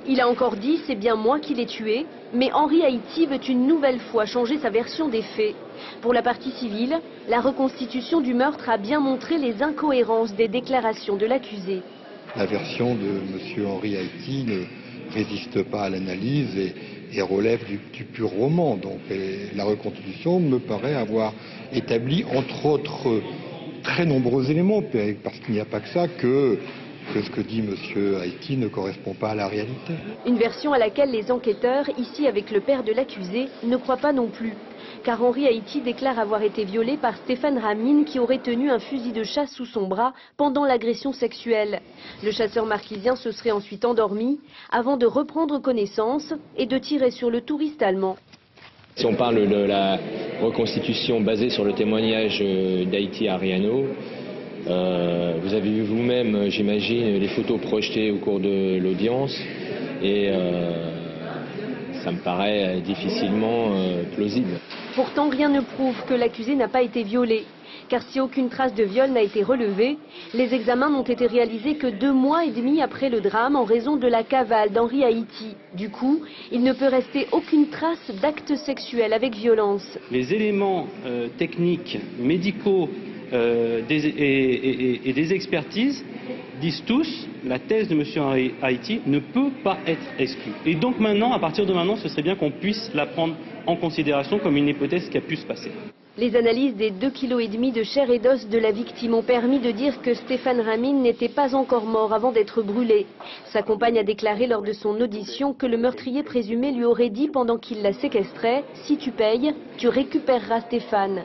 Il a encore dit « c'est bien moi qui l'ai tué », mais Henri Haïti veut une nouvelle fois changer sa version des faits. Pour la partie civile, la reconstitution du meurtre a bien montré les incohérences des déclarations de l'accusé. La version de M. Henri Haïti ne résiste pas à l'analyse et relève du pur roman. Donc la reconstitution me paraît avoir établi, entre autres, très nombreux éléments, parce qu'il n'y a pas que ça, que ce que dit M. Haïti ne correspond pas à la réalité. Une version à laquelle les enquêteurs, ici avec le père de l'accusé, ne croient pas non plus. Car Henri Haïti déclare avoir été violé par Stéphane Ramine qui aurait tenu un fusil de chasse sous son bras pendant l'agression sexuelle. Le chasseur marquisien se serait ensuite endormi avant de reprendre connaissance et de tirer sur le touriste allemand. Si on parle de la reconstitution basée sur le témoignage d'Haïti Ariano, vous avez vu vous-même, j'imagine, les photos projetées au cours de l'audience et ça me paraît difficilement plausible. Pourtant, rien ne prouve que l'accusé n'a pas été violé. Car si aucune trace de viol n'a été relevée, les examens n'ont été réalisés que 2 mois et demi après le drame en raison de la cavale d'Henri Haïti. Du coup, il ne peut rester aucune trace d'acte sexuel avec violence. Les éléments techniques, médicaux et des expertises disent tous la thèse de M. Henri Haïti ne peut pas être exclue. Et donc maintenant, à partir de maintenant, ce serait bien qu'on puisse la prendre en considération comme une hypothèse qui a pu se passer. Les analyses des 2,5 kg de chair et d'os de la victime ont permis de dire que Stéphane Ramine n'était pas encore mort avant d'être brûlé. Sa compagne a déclaré lors de son audition que le meurtrier présumé lui aurait dit pendant qu'il la séquestrait « Si tu payes, tu récupéreras Stéphane ».